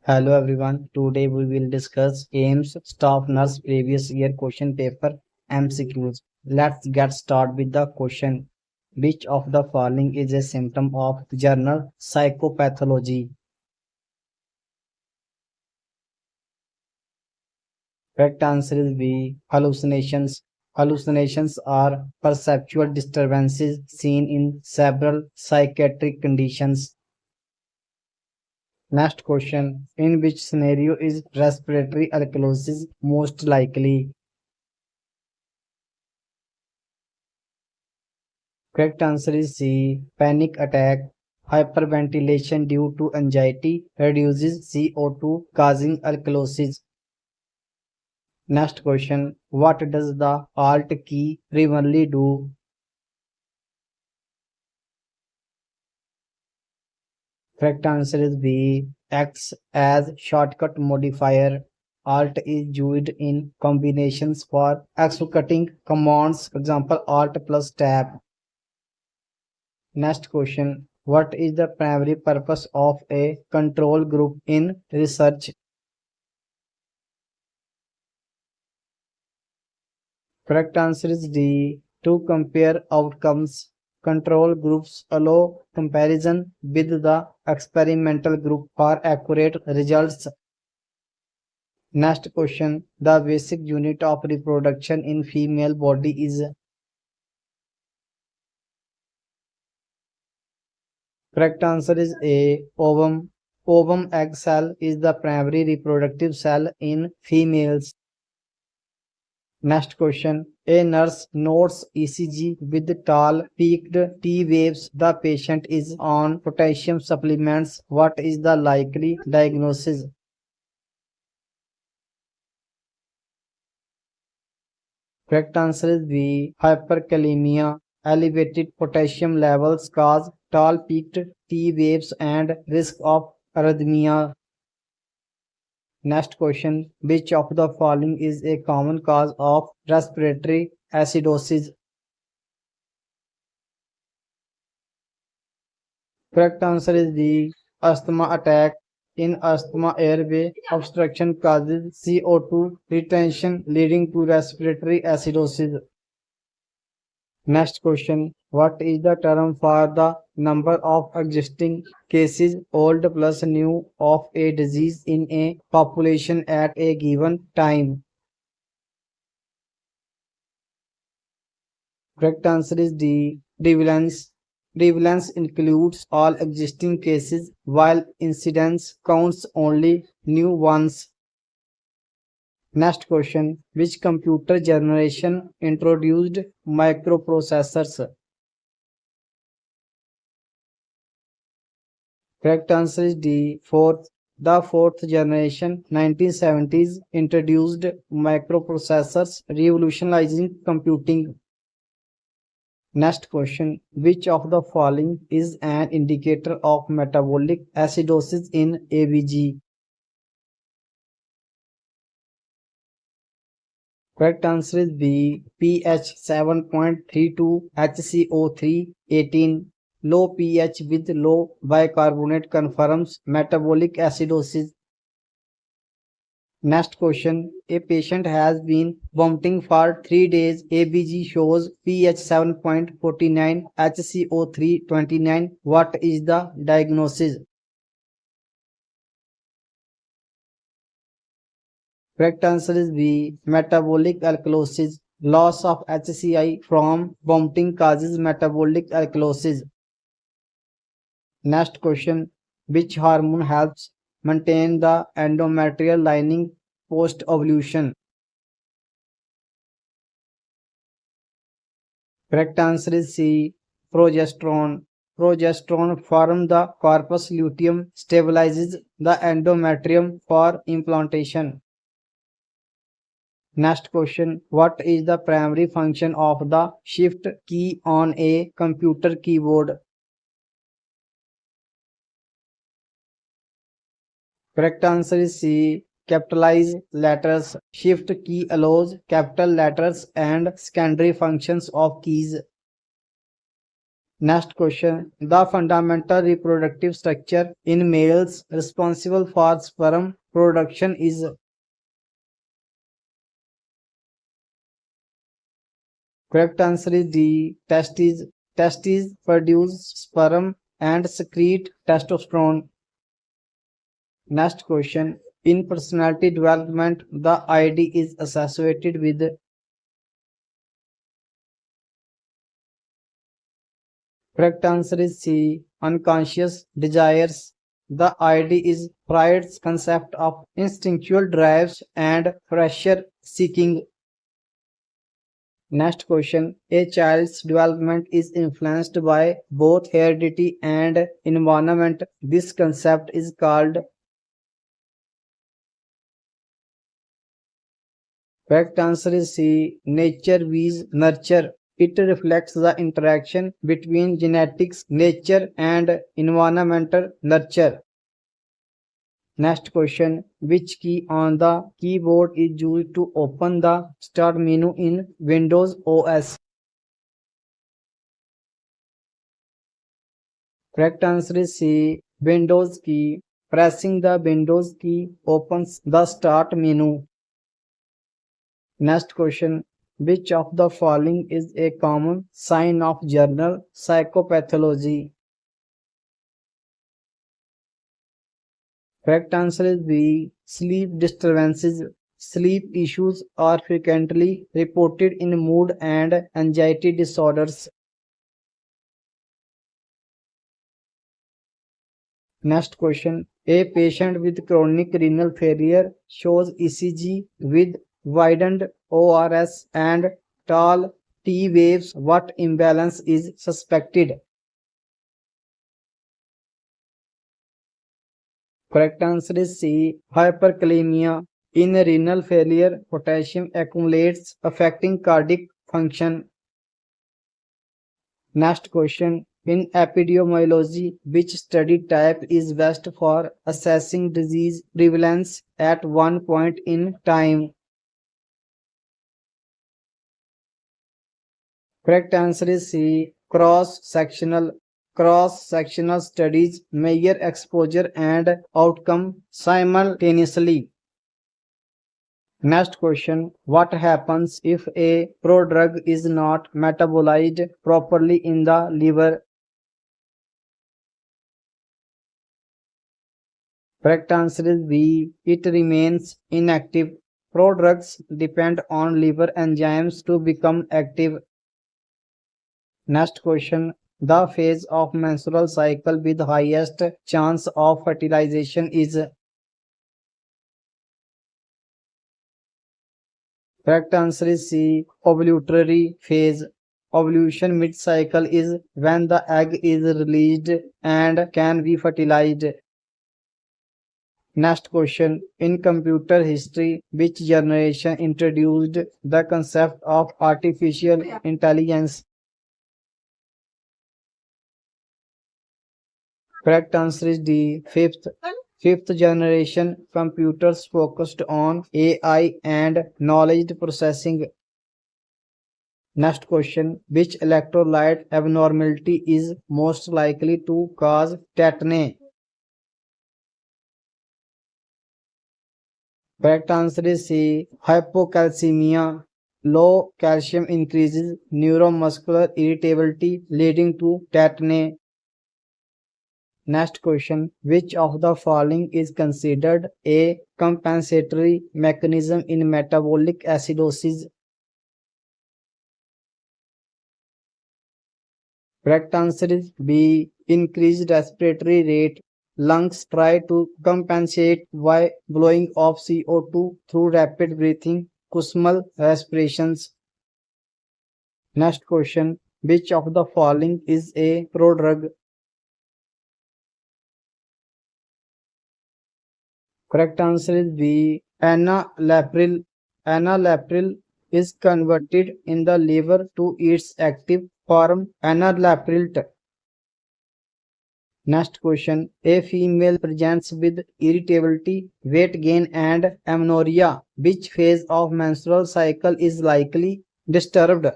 Hello everyone. Today we will discuss AIMS Staff Nurse Previous Year Question Paper MCQs. Let's get started with the question. Which of the following is a symptom of general psychopathology? Correct answer is B. Hallucinations. Hallucinations are perceptual disturbances seen in several psychiatric conditions. Next question. In which scenario is respiratory alkalosis most likely? Correct answer is C. Panic attack. Hyperventilation due to anxiety reduces CO2, causing alkalosis. Next question. What does the Alt key primarily do? Correct answer is B. Acts as shortcut modifier. Alt is used in combinations for executing commands, for example, Alt plus tab. Next question. What is the primary purpose of a control group in research? Correct answer is D. To compare outcomes. Control groups allow comparison with the experimental group for accurate results. Next question. The basic unit of reproduction in female body is. Correct answer is A. Ovum. Ovum egg cell is the primary reproductive cell in females. Next question. A nurse notes ECG with tall peaked T waves. The patient is on potassium supplements. What is the likely diagnosis? Correct answer is B. Hyperkalemia. Elevated potassium levels cause tall peaked T waves and risk of arrhythmia. Next question. Which of the following is a common cause of respiratory acidosis? Correct answer is D. Asthma attack. In asthma, airway obstruction causes CO2 retention leading to respiratory acidosis. Next question. What is the term for the number of existing cases, old plus new, of a disease in a population at a given time? Correct answer is D. Prevalence. Prevalence includes all existing cases, while incidence counts only new ones. Next question. Which computer generation introduced microprocessors? Correct answer is D. Fourth. The fourth generation 1970s introduced microprocessors revolutionizing computing. Next question. Which of the following is an indicator of metabolic acidosis in ABG? Correct answer is B. pH 7.32, HCO3 18. Low pH with low bicarbonate confirms metabolic acidosis. Next question. A patient has been vomiting for 3 days. ABG shows pH 7.49, HCO3 29. What is the diagnosis? Correct answer is B. Metabolic alkalosis. Loss of HCI from vomiting causes metabolic alkalosis. Next question. Which hormone helps maintain the endometrial lining post ovulation? Correct answer is C. Progesterone. Progesterone from the corpus luteum stabilizes the endometrium for implantation. Next question. What is the primary function of the shift key on a computer keyboard? Correct answer is C. Capitalize letters. Shift key allows capital letters and secondary functions of keys. Next question. The fundamental reproductive structure in males responsible for sperm production is. Correct answer is D. Testes. Testes produce sperm and secrete testosterone. Next question. In personality development, the ID is associated with. Correct answer is C. Unconscious desires. The ID is Freud's concept of instinctual drives and pressure seeking. Next question. A child's development is influenced by both heredity and environment. This concept is called. Correct answer is C. Nature vs nurture. It reflects the interaction between genetics, nature, and environmental nurture. Next question. Which key on the keyboard is used to open the Start menu in Windows OS? Correct answer is C. Windows key. Pressing the Windows key opens the Start menu. Next question. Which of the following is a common sign of general psychopathology? Correct answer is B. Sleep disturbances. Sleep issues are frequently reported in mood and anxiety disorders. Next question. A patient with chronic renal failure shows ECG with widened ORS and tall T waves. What imbalance is suspected? Correct answer is C. Hyperkalemia. In renal failure, potassium accumulates, affecting cardiac function. Next question. In epidemiology, which study type is best for assessing disease prevalence at one point in time? Correct answer is C. Cross-sectional. Cross-sectional studies measure exposure and outcome simultaneously. Next question. What happens if a prodrug is not metabolized properly in the liver? Correct answer is B. It remains inactive. Prodrugs depend on liver enzymes to become active. Next question. The phase of menstrual cycle with highest chance of fertilization is. Correct answer is C. Ovulatory phase. Ovulation mid-cycle is when the egg is released and can be fertilized. Next question. In computer history, which generation introduced the concept of artificial intelligence? Correct answer is D. Fifth generation computers focused on AI and knowledge processing. Next question. Which electrolyte abnormality is most likely to cause tetany? Correct answer is C. Hypocalcemia. Low calcium increases neuromuscular irritability leading to tetany. Next question. Which of the following is considered a compensatory mechanism in metabolic acidosis? Correct answer is B. Increased respiratory rate. Lungs try to compensate by blowing off CO2 through rapid breathing, Kussmaul respirations. Next question. Which of the following is a prodrug? Correct answer is B. Enalapril. Enalapril is converted in the liver to its active form enalaprilt. Next question. A female presents with irritability, weight gain and amenorrhea. Which phase of menstrual cycle is likely disturbed?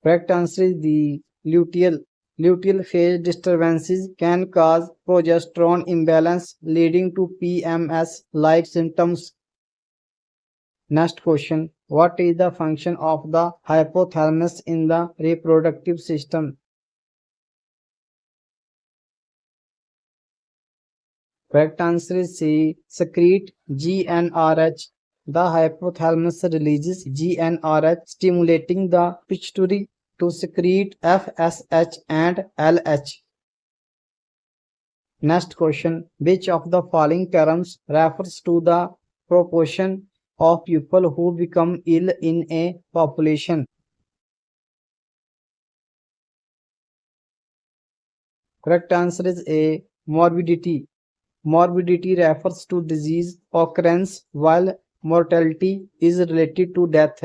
Correct answer is the luteal. Luteal phase disturbances can cause progesterone imbalance leading to PMS-like symptoms. Next question. What is the function of the hypothalamus in the reproductive system? Correct answer is C. Secrete GnRH. The hypothalamus releases GnRH, stimulating the pituitary to secrete FSH and LH. Next question. Which of the following terms refers to the proportion of people who become ill in a population? Correct answer is A. Morbidity. Morbidity refers to disease occurrence while mortality is related to death.